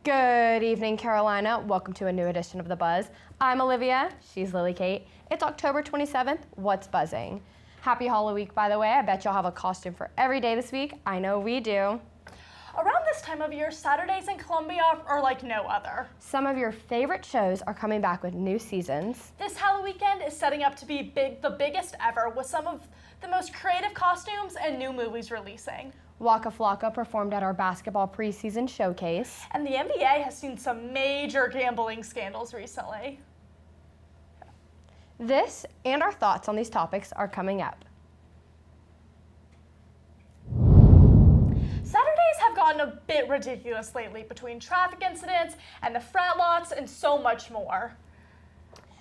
Good evening, Carolina. Welcome to a new edition of The Buzz. I'm Olivia. She's Lily Kate. It's October 27th. What's buzzing? Happy Halloween, by the way. I bet y'all have a costume for every day this week. I know we do. Around this time of year, Saturdays in Columbia are like no other. Some of your favorite shows are coming back with new seasons. This Halloween weekend is setting up to be the biggest ever, with some of the most creative costumes and new movies releasing. Waka Flocka performed at our basketball preseason showcase. And the NBA has seen some major gambling scandals recently. This and our thoughts on these topics are coming up. Saturdays have gotten a bit ridiculous lately between traffic incidents and the frat lots and so much more.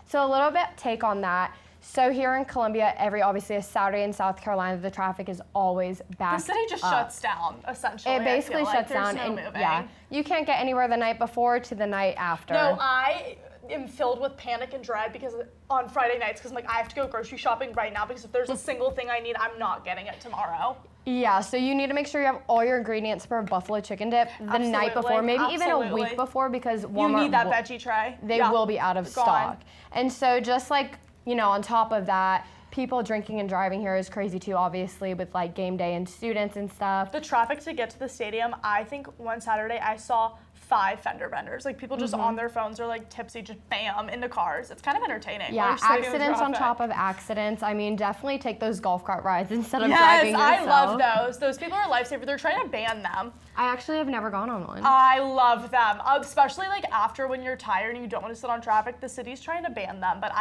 So a little bit take on that. So here in Columbia, obviously a Saturday in South Carolina, the traffic is always backed The city just shuts down, essentially. It basically shuts down, There's no and moving. yeah, you can't get anywhere the night before to the night after. No, I am filled with panic and dread because on Friday nights, because I'm like, I have to go grocery shopping right now because if there's a single thing I need, I'm not getting it tomorrow. Yeah, so you need to make sure you have all your ingredients for buffalo chicken dip the night before, maybe even a week before, because Walmart you need that veggie tray. They will be out of stock. And so just like, on top of that, people drinking and driving here is crazy too, obviously, with like game day and students and stuff. The traffic to get to the stadium, I think one Saturday I saw 5 fender benders. Like people just on their phones or like tipsy, just bam, into cars. It's kind of entertaining. Yeah, accidents on top of accidents. I mean, definitely take those golf cart rides instead of driving yourself. Yes, I love those. Those people are a lifesaver. They're trying to ban them. I actually have never gone on one. I love them, especially like after when you're tired and you don't want to sit on traffic. The city's trying to ban them, but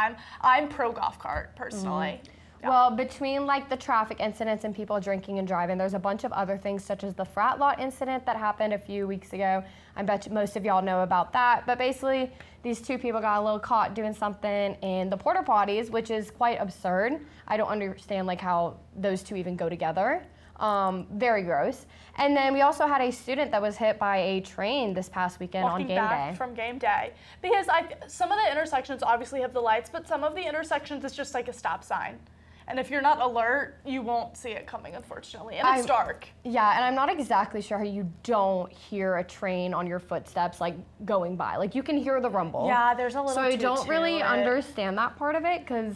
I'm pro golf cart personally. Yeah. Well, between like the traffic incidents and people drinking and driving, there's a bunch of other things such as the frat lot incident that happened a few weeks ago. I bet most of y'all know about that. But basically, these two people got a little caught doing something in the porta potties, which is quite absurd. I don't understand like how those two even go together. Very gross. And then we also had a student that was hit by a train this past weekend on game day. Walking back from game day. Because some of the intersections obviously have the lights, but some of the intersections it's just like a stop sign. And if you're not alert, you won't see it coming, unfortunately. And it's dark. Yeah, and I'm not exactly sure how you don't hear a train on your footsteps, like, going by. Like, you can hear the rumble. Yeah, there's a little So I don't really understand that part of it, because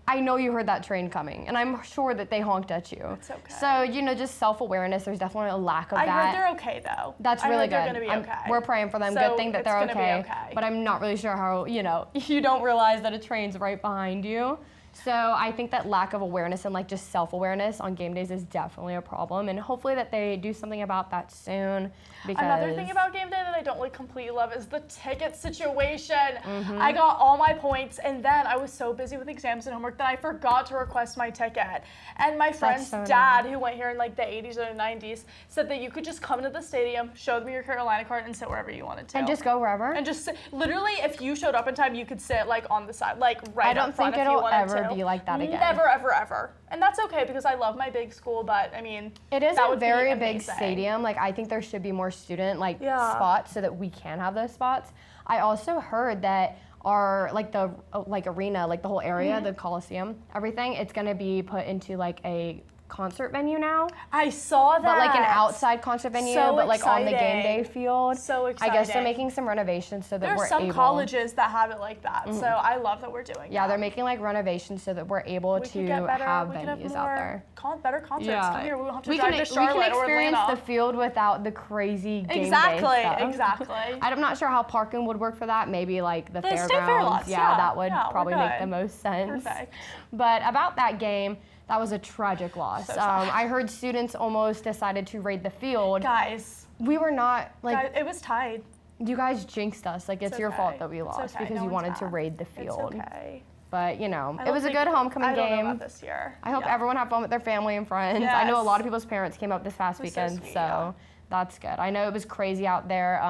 I know you heard that train coming, and I'm sure that they honked at you. It's okay. So, just self-awareness, there's definitely a lack of that. I heard they're okay, though. That's really good. They're going to be okay. We're praying for them. Good thing that they're okay. But I'm not really sure how, you don't realize that a train's right behind you. So I think that lack of awareness and like just self-awareness on game days is definitely a problem, and hopefully that they do something about that soon. Because another thing about game day that I don't like completely love is the ticket situation. I got all my points, and then I was so busy with exams and homework that I forgot to request my ticket. And my friend's dad, who went here in like the 80s or the 90s, said that you could just come to the stadium, show them your Carolina card, and sit wherever you wanted to. And just go wherever? And just sit. Literally, if you showed up in time, you could sit like on the side, like right up front if you wanted to. I don't think it'll ever be like that again. Never, ever, ever. And that's okay because I love my big school, but I mean, it is a very big stadium. Like, I think there should be more student spots so that we can have those spots. I also heard that our the arena, like the whole area, the Coliseum, everything, it's gonna be put into like a concert venue now. I saw that. But like an outside concert venue, but like on the game day field. So exciting. I guess they're making some renovations so that we're able. There's some colleges that have it like that. So I love that we're doing that. Yeah, they're making like renovations so that we're able to have venues out there. Better concerts. Yeah. Come here. We won't have to drive to Charlotte or Atlanta. We can experience the field without the crazy game day stuff. Exactly. I'm not sure how parking would work for that. Maybe like the fairgrounds. State fair lots. Yeah, that would probably make the most sense. Perfect. But about that game, that was a tragic loss. So sad. I heard students almost decided to raid the field. Guys. We were not, like... Guys, it was tied. You guys jinxed us. Like, it's your fault that we lost because you wanted to raid the field. It's okay. But, it was a good homecoming game. I don't know about this year. I hope everyone had fun with their family and friends. Yes. I know a lot of people's parents came up this past weekend, so that's good. I know it was crazy out there.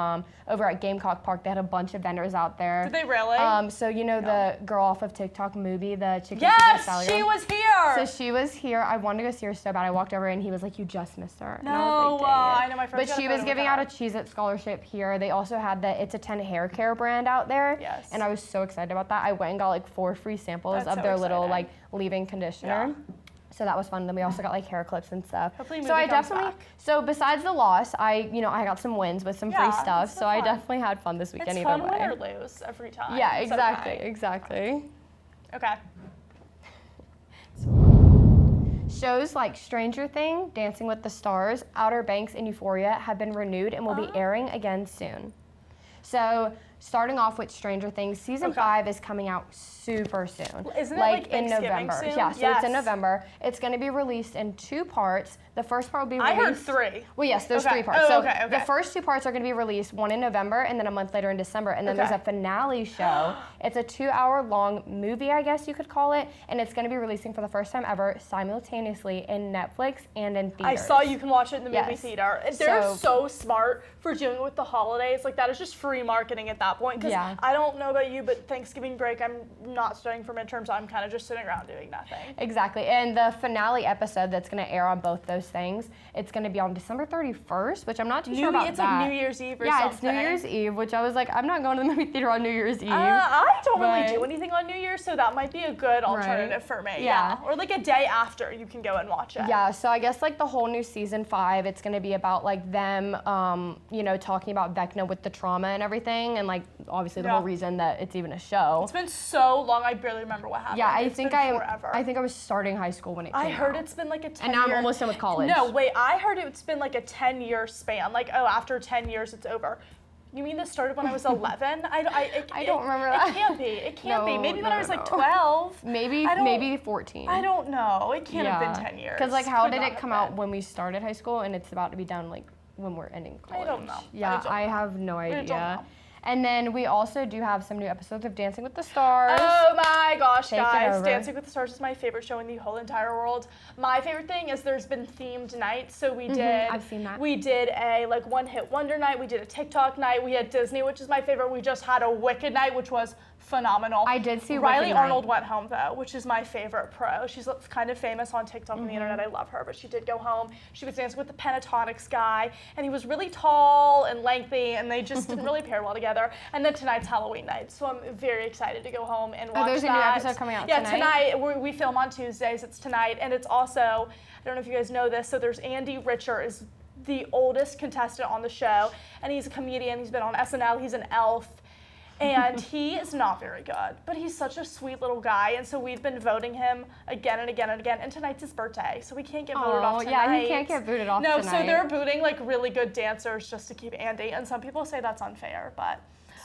Over at Gamecock Park, they had a bunch of vendors out there. Did they really? So the girl off of TikTok movie, the chicken. Yes, she was here. So she was here. I wanted to go see her so bad. I walked over and he was like, "You just missed her." No, and I was like, I know my friend. But she was giving out a Cheez-It scholarship here. They also had the It's a 10 hair care brand out there. Yes. And I was so excited about that. I went and got like 4 free samples of their little like leave-in conditioner. So that was fun. Then we also got like hair clips and stuff. Hopefully so I movie comes definitely, back. so besides the loss, I got some wins with some free Yeah, stuff. it's so So I fun. definitely had fun this weekend It's either fun way. win or lose every time. Yeah, It's exactly, okay. exactly. Okay. Shows like Stranger Things, Dancing with the Stars, Outer Banks, and Euphoria have been renewed and will be airing again soon. So, starting off with Stranger Things, season 5 is coming out super soon. Isn't it like in Thanksgiving November? soon? Yeah, so Yes. it's in November. It's going to be released in 2 parts. The first part will be released. I heard 3. Well, yes, there's Okay. 3 parts. Oh, so okay. the first 2 parts are going to be released, one in November and then a month later in December. And then there's a finale show. It's a 2-hour-long movie, I guess you could call it, and it's going to be releasing for the first time ever simultaneously in Netflix and in I theaters. saw you can watch it in the movie Yes. theater. They're So- so smart for dealing with the holidays. Like, that is just free marketing at that point. Because Yeah. I don't know about you, but Thanksgiving break, I'm not studying for midterms. I'm kind of just sitting around doing nothing. Exactly. And the finale episode that's going to air on both those things, it's going to be on December 31st, which I'm not too sure about It's that. like New Year's Eve or yeah, something. it's New Year's Eve, which I was like, I'm not going to the movie theater on New Year's Eve. I don't really But- do anything on New Year's, so that might be a good alternative for me. Yeah. Or like a day after, you can go and watch it. Yeah, so I guess like the whole new season 5, it's going to be about like them, talking about Vecna with the trauma and everything, and like obviously the Yeah. whole reason that it's even a show. It's been so long, I barely remember what happened. Yeah, It's been forever. I think I was starting high school when it came I heard out. it's been like a 10 And now I'm year- almost done with college. No, wait, I heard it's been like a 10-year span. Like, oh, after 10 years, it's over. You mean this started when I was 11? I don't remember that. It can't be. It can't be. No, Maybe when no, I was no, like no. 12. Maybe I don't- 14. I don't know. It can't have been 10 years. Because like how Could did not it have come out been. when we started high school and it's about to be done like when we're ending college? don't know. Yeah, I don't I know. have no don't idea. know. And then we also do have some new episodes of Dancing with the Stars. Oh my gosh, Take it guys. over. Dancing with the Stars is my favorite show in the whole entire world. My favorite thing is there's been themed nights. So we did I've seen that. We did a like one-hit wonder night, we did a TikTok night, we had Disney, which is my favorite. We just had a Wicked night, which was phenomenal. I did see Riley Wicked night. Arnold went home though, which is my favorite pro. She's kind of famous on TikTok and the internet. I love her, but she did go home. She was dancing with the Pentatonics guy, and he was really tall and lengthy, and they just didn't really pair well together. And then tonight's Halloween night, so I'm very excited to go home and watch there's that. a new episode coming out Yeah, tonight? we film on Tuesdays. It's tonight, and it's also, I don't know if you guys know this, so there's Andy Richer is the oldest contestant on the show, and he's a comedian. He's been on SNL. He's an elf. And he is not very good, but he's such a sweet little guy, and so we've been voting him again and again and again. And tonight's his birthday, so we can't get voted off tonight. yeah, he can't get booted off No, tonight. so they're booting like really good dancers just to keep Andy, and some people say that's unfair, but.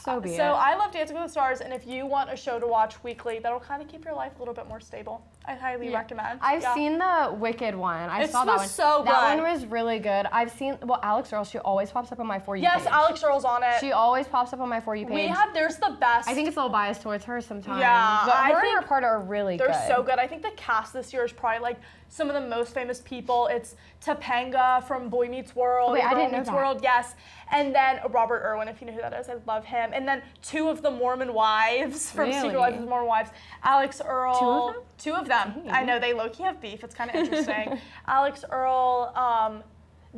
So be it. So I love Dancing with the Stars, and if you want a show to watch weekly, that'll kind of keep your life a little bit more stable. I highly recommend. I've Yeah. seen the Wicked one. I It saw that was one. so That good. one was really good. I've seen, Alex Earl, she always pops up on my For You Yes, page. Alex Earl's on it. She always pops up on my For You page. There's the best. I think it's a little biased towards her sometimes. Yeah, But I her and think her partner are really They're good. so good. I think the cast this year is probably like some of the most famous people. It's Topanga from Boy Meets World. Wait, I Girl didn't know Meets that. World, yes. And then Robert Irwin, if you know who that is, I love him. And then 2 of the Mormon wives from Secret Really? Lives of the Mormon Wives. Alex Earl. 2 of them? 2 of them. I know they low-key have beef. It's kind of interesting. Alex Earl,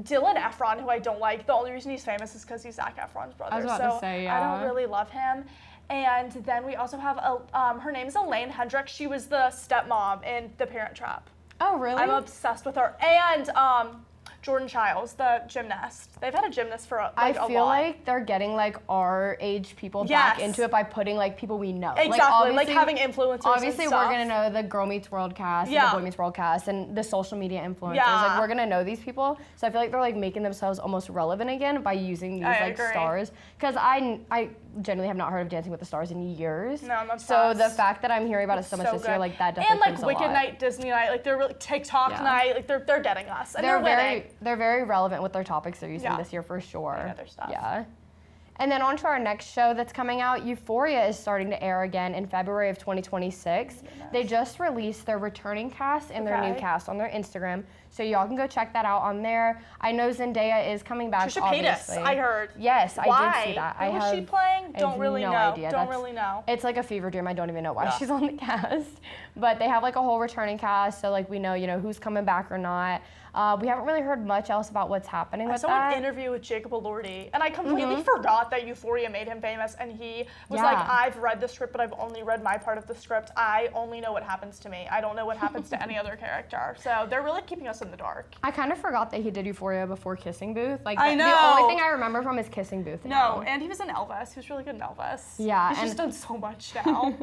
Dylan Efron, who I don't like. The only reason he's famous is because he's Zac Efron's brother. I was about to so say, I don't yeah. really love him. And then we also have her name is Elaine Hendricks. She was the stepmom in The Parent Trap. Oh, really? I'm obsessed with her. And Jordan Childs, the gymnast. They've had a gymnast for a I lot. feel like they're getting like our age people back Yes. into it by putting like people we know. Exactly, like obviously- having influencers Obviously, and we're stuff. gonna know the Girl Meets World cast, Yeah. and the Boy Meets World cast, and the social media influencers. Yeah. Like we're gonna know these people. So I feel like they're like making themselves almost relevant again by using these I like agree. stars. Because I genuinely have not heard of Dancing with the Stars in years. No, I'm So obsessed. the fact that I'm hearing about it so much this year, like that definitely And like proves a Wicked lot. Night, Disney Night, like they're really TikTok Yeah. night, like they're getting us. And they're winning. they're very relevant with their topics they're using Yeah. this year for sure. They know their stuff. Yeah. And then on to our next show that's coming out. Euphoria is starting to air again in February of 2026. They just released their returning cast and their new Okay. cast on their Instagram. So y'all can go check that out on there. I know Zendaya is coming back, Trisha obviously. Paytas, I heard. Yes, I Why? did see that. Who was she have- playing? I Don't have really no know. idea. Don't That's- really know. It's like a fever dream. I don't even know why Yeah. she's on the cast. But they have like a whole returning cast, so like we know, who's coming back or not. We haven't really heard much else about what's happening with I saw that. an interview with Jacob Elordi, and I completely forgot that Euphoria made him famous, and he was like, I've read the script, but I've only read my part of the script. I only know what happens to me. I don't know what happens to any other character. So they're really keeping us in the dark. I kind of forgot that he did Euphoria before Kissing Booth. Like, I know. The only thing I remember from is Kissing Booth now. No, and he was in Elvis. He was really good in Elvis. Yeah. He's just done so much now.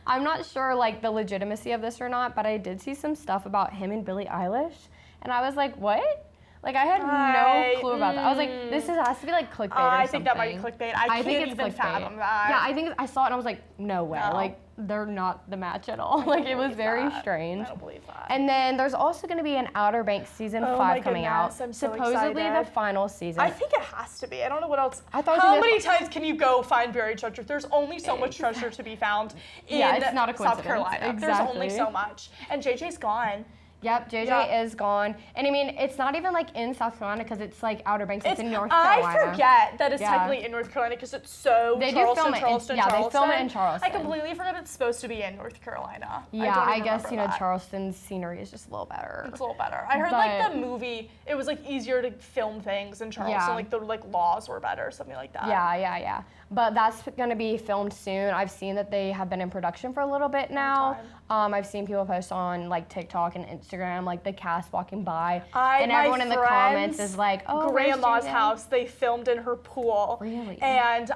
I'm not sure, like, the legitimacy of this or not, but I did see some stuff about him and Billie Eilish, and I was like, what? Like, I had no clue about that. I was like, this has to be, like, clickbait or something. I think that might be clickbait. I think can't it's even clickbait. fathom that. Yeah, I think I saw it and I was like, no way. No. Like, they're not the match at all. Like, it was very strange. I don't believe that. And then there's also going to be an Outer Banks season 5 coming out. I'm so supposedly excited. the final season. I think it has to be. I don't know what else. I thought it was How gonna be many times can you go find buried treasure? There's only so much treasure to be found in it's not a South coincidence. Carolina. Exactly. There's only so much. And JJ's gone. Yep, JJ Yeah. is gone. And I mean, it's not even like in South Carolina because it's like Outer Banks. It's in North Carolina. I forget that it's Yeah. technically in North Carolina because it's so They do Charleston, film it in- Charleston, yeah, they Charleston. film it in Charleston. I completely forgot it's supposed to be in North Carolina. Yeah, I guess, you know, that. Charleston's scenery is just a little better. It's a little better. I heard like the movie, it was like easier to film things in Charleston. Yeah. Like the laws were better, something like that. Yeah. But that's going to be filmed soon. I've seen that they have been in production for a little bit now. I've seen people post on like TikTok and Instagram, like the cast walking by, and everyone in the comments is like, "Oh, grandma's where's house. They filmed in her pool." Really? And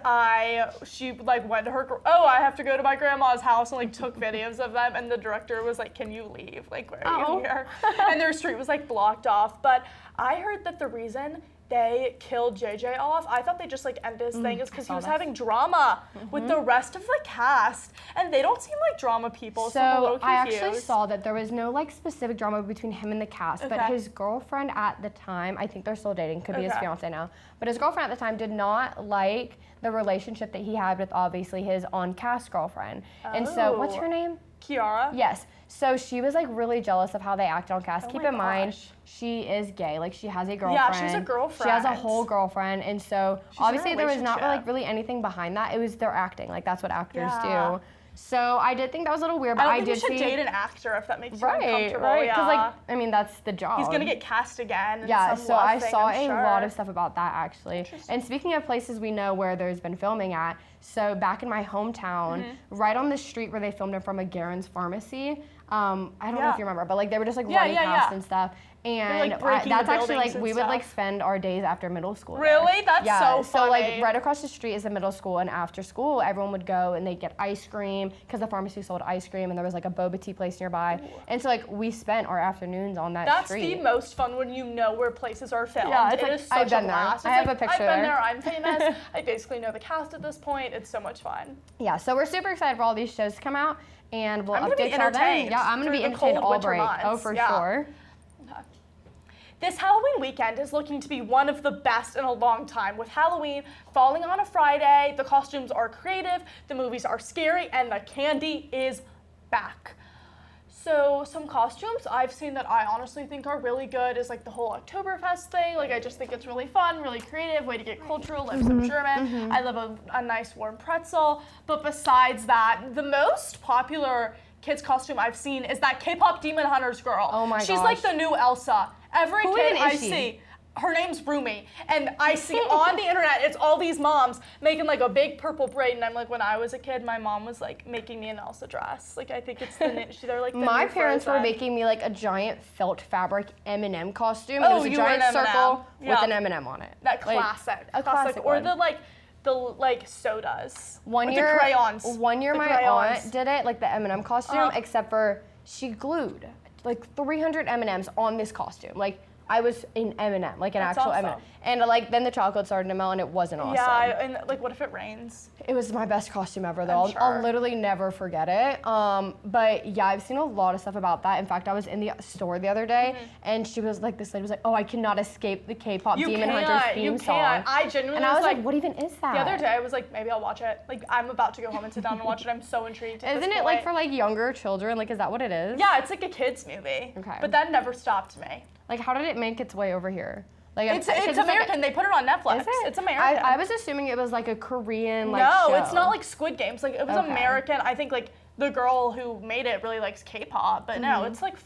she like went to her. Oh, I have to go to my grandma's house and like took videos of them. And the director was like, "Can you leave? Like, where are you here?" And their street was like blocked off. But I heard that the reason they killed JJ off, I thought they just like ended his thing is because he was having drama with the rest of the cast, and they don't seem like drama people. So I'm a little I confused. actually saw that there was no like specific drama between him and the cast, but his girlfriend at the time, I think they're still dating, could be his fiance now, but his girlfriend at the time did not like the relationship that he had with obviously his on-cast girlfriend. And so, what's her name? Kiara. Yes. So she was like really jealous of how they acted on cast. Keep in mind, gosh. she is gay. Like she has a girlfriend. Yeah, she's a girlfriend. She has a whole girlfriend, and so in a obviously there was not relationship. really anything behind that. It was their acting. Like that's what actors Yeah. do. So I did think that was a little weird, but I don't think did you should see date an actor if that makes you right, uncomfortable. right. Yeah. Because like I mean that's the job. He's gonna get cast again. In Yeah, some so love I thing, saw I'm a sure. lot of stuff about that actually. And speaking of places we know where there's been filming at, so back in my hometown, right on the street where they filmed it from, a Garen's Pharmacy. I don't know if you remember, but like they were just like running past and stuff. And breaking that's the actually buildings like and we would like stuff. spend our days after middle school. there. Really? That's so funny. So like right across the street is a middle school, and after school everyone would go and they'd get ice cream because the pharmacy sold ice cream, and there was like a boba tea place nearby. And so like we spent our afternoons on that street. That's the most fun when you know where places are filmed. Yeah, it's it like, is such I've been a there. blast. I It's have like, a picture I've been there. there. I'm famous. I basically know the cast at this point. It's so much fun. Yeah, so we're super excited for all these shows to come out, and we'll I'm gonna be update y'all then. entertained Yeah, I'm gonna be through the entertained cold all winter break. Oh, months. for Yeah. sure. This Halloween weekend is looking to be one of the best in a long time, with Halloween falling on a Friday. The costumes are creative, the movies are scary, and the candy is back. So some costumes I've seen that I honestly think are really good is like the whole Oktoberfest thing. Like I just think it's really fun, really creative, way to get cultural, live some German. I love a nice warm pretzel. But besides that, the most popular kids costume I've seen is that K-pop Demon Hunters girl. Oh my She's like gosh. the new Elsa. Every Who kid even I is she? see, her name's Rumi, and I see on the internet, it's all these moms making like a big purple braid, and I'm like, when I was a kid, my mom was like making me an Elsa dress. Like I think it's they're like the My new parents were Frozen. making me like a giant felt fabric M&M costume. Oh, it was a you were giant an M&M. circle with Yeah. an M&M on it. That Like, classic, a classic or one. the sodas. One with year, the crayons. One year, The my crayons. aunt did it, like the M&M costume, except for she glued like 300 M&Ms on this costume. Like I was in M&M, like an That's actual awesome. M&M, and like then the chocolate started to melt, and it wasn't awesome. Yeah, and like what if it rains? It was my best costume ever, though. I'm I'll sure. literally never forget it. But yeah, I've seen a lot of stuff about that. In fact, I was in the store the other day, and she was like, this lady was like, "Oh, I cannot escape the K-pop Demon Hunters theme song." I genuinely And I was like, "What even is that?" The other day, I was like, maybe I'll watch it. Like, I'm about to go home and sit down and watch it. I'm so intrigued. at Isn't this it like point. for like younger children? Like, is that what it is? Yeah, it's like a kids movie. Okay. But that never stopped me. Like, how did it make its way over here? Like, It's 'cause like American. They put it on Netflix. Is it? It's American. I was assuming it was like a Korean like no, show. it's not like Squid Games. Like it was Okay. American. I think like the girl who made it really likes K-pop, but no, it's like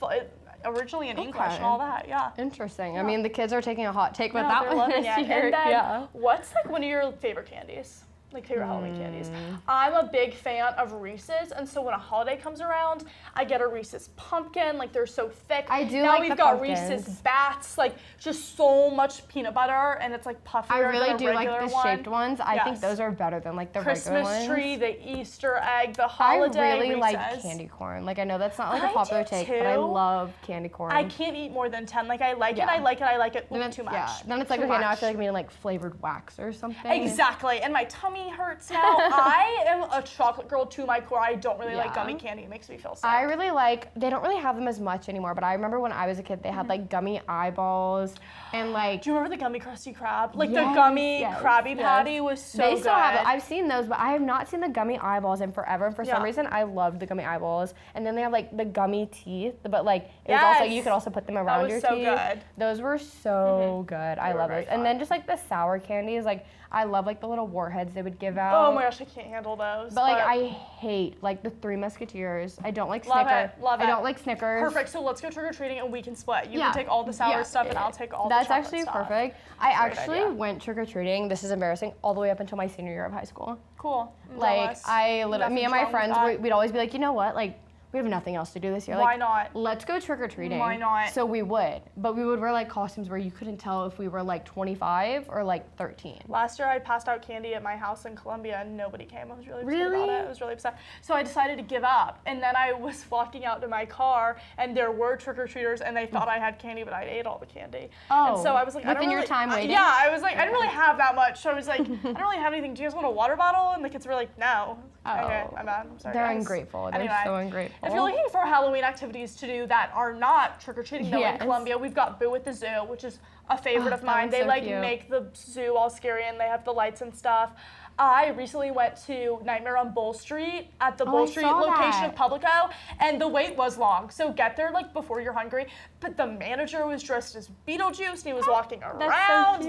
originally in English and all that. Yeah. Interesting. I mean, the kids are taking a hot take with No, that they're one loving this it. year. And then, Yeah. what's like one of your favorite candies? Like favorite Halloween candies. I'm a big fan of Reese's, and so when a holiday comes around, I get a Reese's pumpkin. Like they're so thick. I do now like we've the got pumpkins. Reese's bats, like just so much peanut butter, and it's like puffier I really than a do like regular the one. shaped ones. I think Yes. those are better than like the regular Christmas ones. tree, the Easter egg, the I holiday really like Reese's. candy corn. Like I know that's not like a I popular do take, but I too. love candy corn. I can't eat more than 10. Like I like Yeah. it, I like it, I like it. Then Ooh, it's, too much. Yeah. Then it's like, Too okay, now I much. feel like I'm eating like flavored wax or something. Exactly, and my tummy hurts now. I am a chocolate girl to my core. I don't really like Yeah. gummy candy. It makes me feel sick. I really like, they don't really have them as much anymore, but I remember when I was a kid, they had like gummy eyeballs and like. Do you remember the gummy Krusty Krab? Like the Yes, gummy yes, Krabby yes. Patty was so They good. still have it. I've seen those, but I have not seen the gummy eyeballs in forever. And for some Yeah. reason, I loved the gummy eyeballs. And then they have like the gummy teeth, but like it was also, Yes. you could also put them around was your so teeth. good. Those were so good. I were love very those. And then just like the sour candies, like I love like the little warheads they would give out. Oh my gosh, I can't handle those. But like I hate like the Three Musketeers. I don't like Love Snickers. it, love I it. don't like Snickers. Perfect. So let's go trick or treating and we can split. You Yeah. can take all the sour Yeah. stuff and I'll take all the That's chocolate actually stuff. perfect. I Great actually idea. went trick or treating. This is embarrassing. All the way up until my senior year of high school. Cool. Like Jealous. I literally, me and my Nothing's wrong with friends, that. we'd always be like, you know what, like we have nothing else to do this year. Why Like, not? Let's go trick or treating. Why not? So we would, but we would wear like costumes where you couldn't tell if we were like 25 or like 13. Last year I passed out candy at my house in Columbia and nobody came. I was really upset Really? about it. I was really upset. So I decided to give up. And then I was walking out to my car and there were trick-or-treaters and they thought I had candy, but I ate all the candy. Oh, and so I was like, I don't within your really, time waiting? Yeah, I was like, I didn't really have that much. So I was like, I don't really have anything. Do you guys want a water bottle? And the kids were like, no. Okay, Oh. my bad. I'm sorry, They're guys. ungrateful. They're Anyway, so ungrateful. If you're looking for Halloween activities to do that are not trick-or-treating though in Yes. Columbia, we've got Boo at the Zoo, which is a favorite Oh, of that mine. one's They so like cute. make the zoo all scary and they have the lights and stuff. I recently went to Nightmare on Bull Street at the Oh, Bull I Street saw location that. of Publico, and the wait was long. So get there like before you're hungry. But the manager was dressed as Beetlejuice and he was walking so around.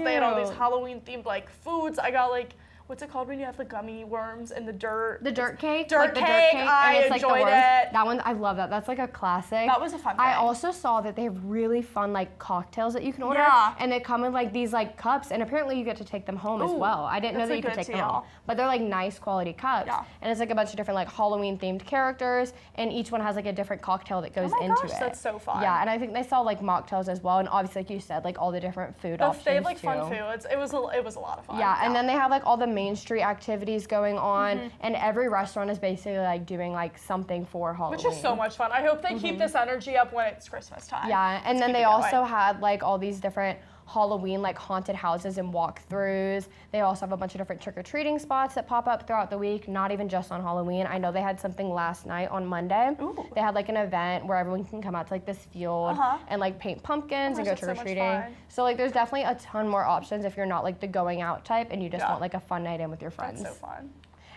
They had all these cute. Halloween themed like foods. I got like, what's it called when you have the gummy worms in the dirt? The dirt cake? Dirt like the cake, I and it's like the enjoyed worms. it. That one, I love that. That's like a classic. That was a fun I thing. also saw that they have really fun like cocktails that you can order. Yeah. And they come in like these like cups and apparently you get to take them home as Ooh, well. I didn't know that's that a you could good take them home. deal. But they're like nice quality cups. Yeah. And it's like a bunch of different like Halloween themed characters and each one has like a different cocktail that goes Oh my into gosh, it. that's so fun. Yeah, and I think they sell like mocktails as well and obviously like you said, like all the different food options They have like too. fun foods. It was a lot of fun. Yeah, and then they have like all the Main Street activities going on, Mm-hmm. and every restaurant is basically like doing like something for Halloween. Which is so much fun. I hope they keep this energy up when it's Christmas time. Yeah, and Let's then keep they it also going. had like all these different Halloween like haunted houses and walkthroughs. They also have a bunch of different trick-or-treating spots that pop up throughout the week, not even just on Halloween. I know they had something last night on Monday. Ooh. They had like an event where everyone can come out to like this field Uh-huh. and like paint pumpkins Oh and my go gosh, that's so much trick-or-treating. fun. So like there's definitely a ton more options if you're not like the going out type and you just Yeah. want like a fun night in with your friends. That's so fun.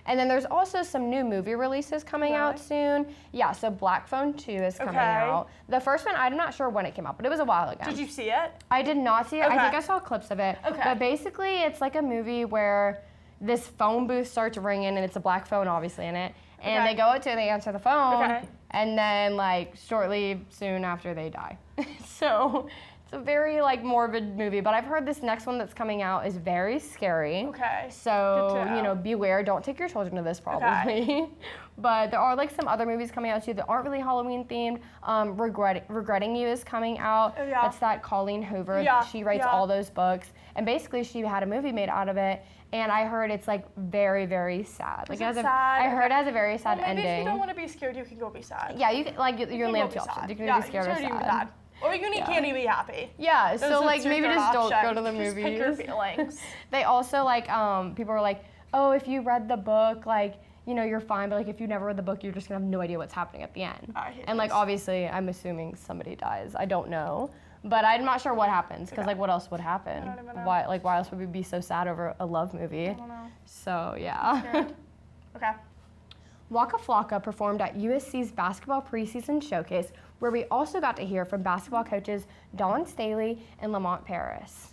And then there's also some new movie releases coming out Really? soon. Yeah, so Black Phone 2 is coming Okay. out. The first one, I'm not sure when it came out, but it was a while ago. Did you see it? I did not see it. I Okay. think I saw clips of it. Okay. But basically, it's like a movie where this phone booth starts ringing, and it's a black phone, obviously, in it. And Okay. they go out to it, they answer the phone, Okay. and then, like, shortly soon after, they die. So it's a very, like, morbid movie. But I've heard this next one that's coming out is very scary. Okay. So, Good to you know, know. beware. Don't take your children to this, probably. But there are, like, some other movies coming out, too, that aren't really Halloween themed. Regretting You is coming out. Oh, yeah. That's that Colleen Hoover. Yeah, She writes yeah. all those books. And basically, she had a movie made out of it. And I heard it's, like, very, very sad. Like, Is it has it a, sad? I heard it has a very Well, sad maybe ending. if you don't want to be scared, you can go be sad. Yeah, you can, like, You you're can in go the be options. sad. You can Yeah, be scared or you can be sad. Or you can eat candy and be happy. Yeah, Those so are like your maybe third just don't go option. to the Just movies. pick your feelings. They also like people were like, oh, if you read the book, like you know you're fine, but like if you never read the book, you're just gonna have no idea what's happening at the end. I hate And like those. obviously, I'm assuming somebody dies. I don't know, but I'm not sure what happens because Okay. like what else would happen? I don't even know. Why else would we be so sad over a love movie? I don't know. So yeah. Scared. Okay. Waka Flocka performed at USC's basketball preseason showcase, where we also got to hear from basketball coaches Dawn Staley and Lamont Paris.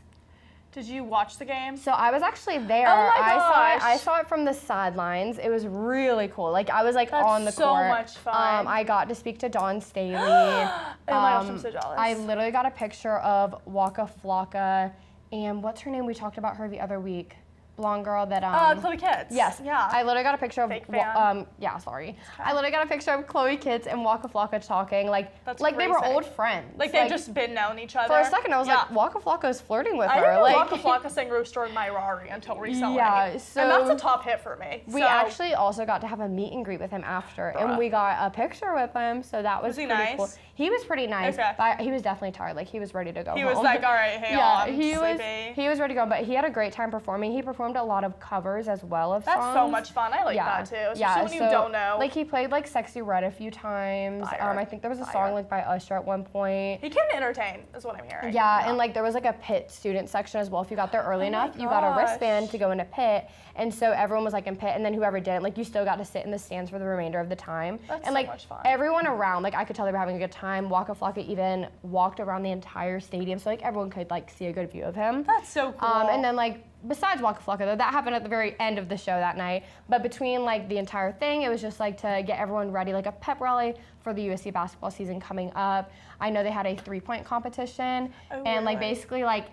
Did you watch the game? So I was actually there. Oh my gosh. I saw it from the sidelines. It was really cool. Like I was like That's on the so court. much fun. I got to speak to Dawn Staley. Oh my gosh, I'm so jealous. I literally got a picture of Waka Flocka and what's her name? We talked about her the other week. Blonde girl that Chloe Kitts. Yes. Yeah. I literally got a picture of Fake fan. sorry. I literally got a picture of Chloe Kitts and Waka Flocka talking That's like they were crazy. old friends. Like they've just been known each other. for a second I was like Waka Flocka's flirting with I her. didn't know like Waka Flocka sang Rooster in My Rari until recently. Yeah, so and that's a top hit for me. we so. actually also got to have a meet and greet with him after, and we got a picture with him, so that was he pretty nice? cool. He was pretty nice, Okay. but he was definitely tired. Like he was ready to go He home. was like, all right, hey, yeah, I'm he sleepy. was ready to go, but he had a great time performing. He performed a lot of covers as well of That's songs. so much fun. I like that too, especially when you don't know. Like he played like "Sexy Red" a few times. Fire. I think there was a Fire. song like by Usher at one point. He can entertain, is what I'm hearing. Yeah, and like there was like a pit student section as well. If you got there early enough, you got a wristband to go into pit, and so everyone was like in pit, and then whoever didn't, like you still got to sit in the stands for the remainder of the time. That's and so like much fun. everyone around, like I could tell they were having a good time. Waka Flocka even walked around the entire stadium, so like everyone could like see a good view of him. That's so cool. And then like besides Waka Flocka though, that happened at the very end of the show that night. But between like the entire thing, it was just like to get everyone ready, like a pep rally for the USC basketball season coming up. I know they had a 3-point competition, and like really? basically like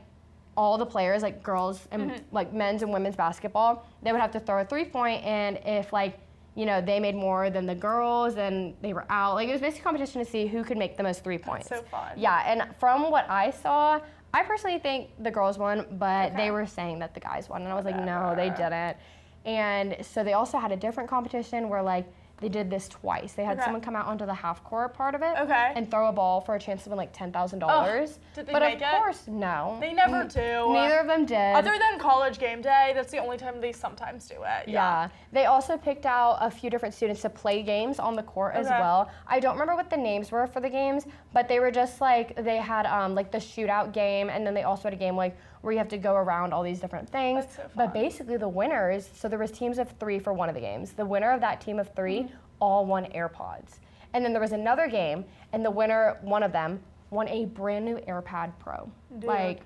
all the players, like girls and like men's and women's basketball, they would have to throw a 3-point, and if like they made more than the girls and they were out. Like it was basically a competition to see who could make the most 3 points. so fun. Yeah, and from what I saw, I personally think the girls won, but they were saying that the guys won, and I was like, no, they didn't. And so they also had a different competition where like they did this twice. They had someone come out onto the half court part of it and throw a ball for a chance to win like $10,000. Did they but make of it? course, no. They never do. Neither of them did. Other than college game day, that's the only time they sometimes do it. Yeah. They also picked out a few different students to play games on the court as well. I don't remember what the names were for the games, but they were just like, they had like the shootout game, and then they also had a game like where you have to go around all these different things. That's so fun. But basically the winners, so there was teams of 3 for one of the games. The winner of that team of 3 all won AirPods. And then there was another game, and the winner, one of them, won a brand new AirPad Pro. Dude. Like,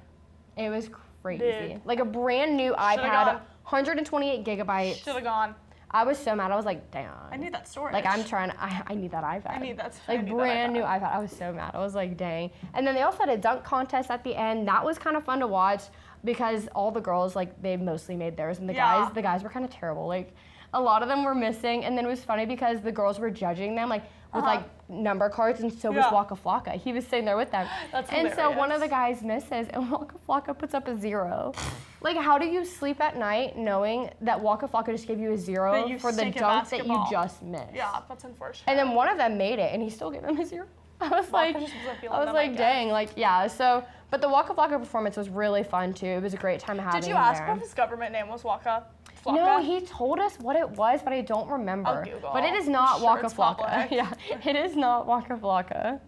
it was crazy. Dude. Like a brand new iPad, gone. 128 gigabytes. Should have gone. I was so mad. I was like, damn. I need that storage. Like I need that iPad. I need that. Like brand new iPad. I was so mad. I was like, dang. And then they also had a dunk contest at the end. That was kind of fun to watch because all the girls, like they mostly made theirs, and the guys were kind of terrible. Like a lot of them were missing, and then it was funny because the girls were judging them like with like number cards, and so was Waka Flocka. He was sitting there with them. That's and hilarious. so one of the guys misses, and Waka Flocka puts up a 0. Like, how do you sleep at night knowing that Waka Flocka just gave you a 0 for the stink at dunk that you basketball. just missed? Yeah, that's unfortunate. And then one of them made it, and he still gave him a 0. I was like, just wasn't feeling them, I guess. dang, like, yeah. So, but the Waka Flocka performance was really fun too. It was a great time having Did you him ask there. if his government name was Waka Flocka? No, he told us what it was, but I don't remember. I'll Google. But it is I'm not sure Waka it's Flocka. public. Yeah, it is not Waka Flocka.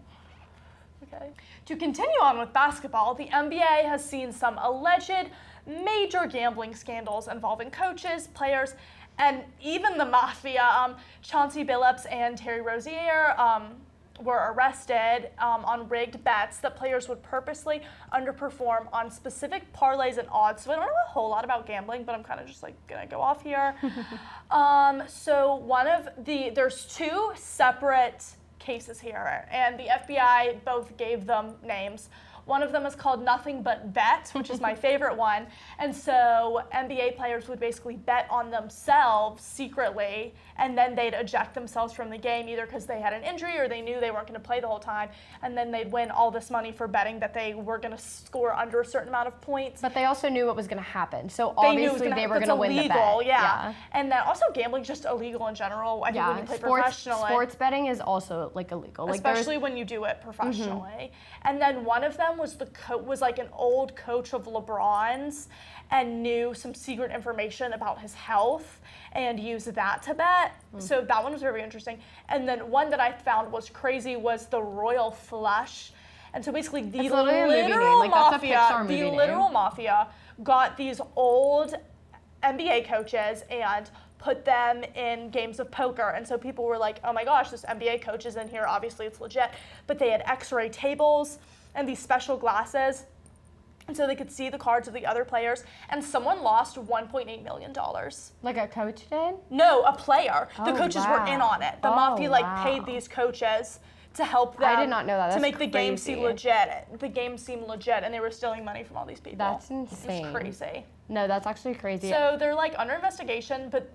Okay. To continue on with basketball, the NBA has seen some alleged major gambling scandals involving coaches, players, and even the mafia. Chauncey Billups and Terry Rozier were arrested on rigged bets that players would purposely underperform on specific parlays and odds. So I don't know a whole lot about gambling, but I'm kind of just like gonna go off here. So there's 2 separate cases here, and the FBI both gave them names. One of them is called Nothing But Bet, which is my favorite one. And so NBA players would basically bet on themselves secretly, and then they'd eject themselves from the game either because they had an injury or they knew they weren't going to play the whole time. And then they'd win all this money for betting that they were going to score under a certain amount of points. But they also knew what was going to happen. So obviously they were going to win the bet. Yeah. And then also gambling's just illegal in general. I think when you play professionally. Sports betting is also like illegal. Especially when you do it professionally. And then one of them was like an old coach of LeBron's and knew some secret information about his health and used that to bet. So that one was very interesting. And then one that I found was crazy was the Royal Flush. And so basically the literal mafia got these old NBA coaches and put them in games of poker. And so people were like, oh my gosh, this NBA coach is in here, obviously it's legit. But they had x-ray tables and these special glasses. And so they could see the cards of the other players, and someone lost $1.8 million. Like a coach did? No, a player. The Oh, coaches wow. were in on it. The Oh, mafia wow. paid these coaches to help them. I did not know that. To That's make the game seem crazy. legit. The game seemed legit, and they were stealing money from all these people. That's insane. It's crazy. No, that's actually crazy. So they're under investigation, but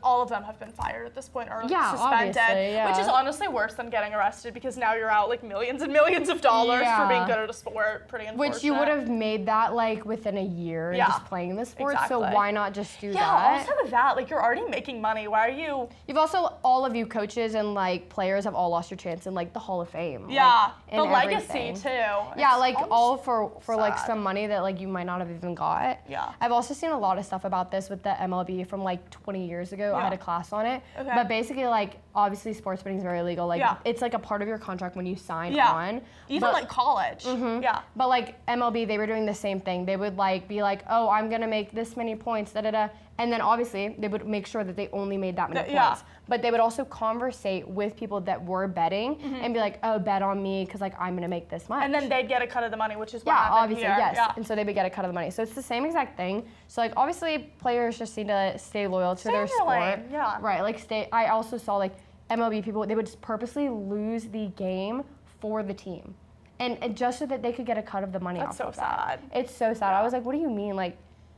all of them have been fired at this point or Yeah, suspended, obviously, yeah. which is honestly worse than getting arrested because now you're out millions and millions of dollars for being good at a sport. Pretty unfortunate. Which you would have made that within a year just playing the sport. Exactly. So why not just do Yeah, that? on top of that, you're already making money. Why are you? You've also, all of you coaches and players have all lost your chance in the Hall of Fame. Yeah, in the everything. legacy too. Yeah, It's all for sad. some money that you might not have even got. Yeah. I've also seen a lot of stuff about this with the MLB from 20 years ago. I had a class on it. Okay. But basically obviously sports betting is very illegal. It's a part of your contract when you sign on. Even But- college. Yeah. But MLB, they were doing the same thing. They would be oh, I'm gonna make this many points, da da da. And then obviously they would make sure that they only made that many points. But they would also conversate with people that were betting and be oh, bet on me because I'm gonna make this much. And then they'd get a cut of the money, which is what happened obviously, here. yes. Yeah. And so they would get a cut of the money. So it's the same exact thing. So obviously players just need to stay loyal to their in their sport. lane, yeah. Right. I also saw MLB people, they would just purposely lose the game for the team. And just so that they could get a cut of the money That's off of so that. sad. It's so sad. I was what do you mean?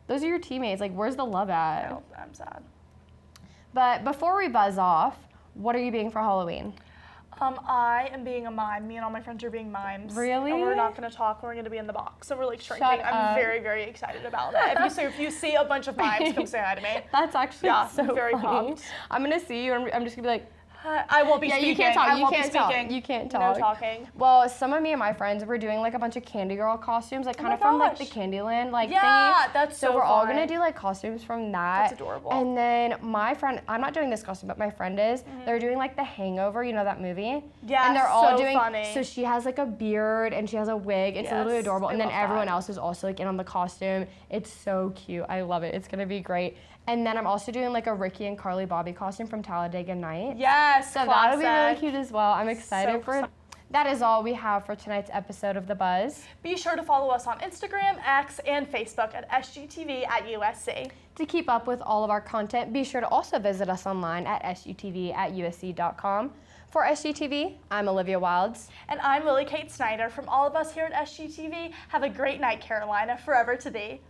Those are your teammates. Where's the love at? No, I'm sad. But before we buzz off, what are you being for Halloween? I am being a mime. Me and all my friends are being mimes. Really? And we're not going to talk. We're going to be in the box. So we're shrinking. Shut I'm up. very, very excited about it. If you see a bunch of mimes, come say hi to me. That's actually so I'm very funny. pumped. I'm going to see you and I'm just going to be I won't be speaking. you can't talk. I You won't can't be talk. speaking. You can't talk. No talking. Well, some of me and my friends were doing a bunch of Candy Girl costumes, kind of from the gosh. Candyland Yeah, thingy. that's So so we're all fun. gonna do costumes from that. That's adorable. And then my friend, I'm not doing this costume, but my friend is. They're doing The Hangover, you know that movie? Yeah, And they're all so doing. funny. So she has a beard and she has a wig. It's literally Yes, adorable. I And then love everyone that. else is also in on the costume. It's so cute. I love it. It's gonna be great. And then I'm also doing a Ricky and Carly Bobby costume from Talladega Nights. Yes, So that'll be really classic. cute as well. I'm excited So for it. excited. That is all we have for tonight's episode of The Buzz. Be sure to follow us on Instagram, X, and Facebook at SGTV at USC. To keep up with all of our content, be sure to also visit us online at SGTV@USC.com. For SGTV, I'm Olivia Wilds. And I'm Lily Kate Snyder. From all of us here at SGTV, have a great night, Carolina, forever to thee.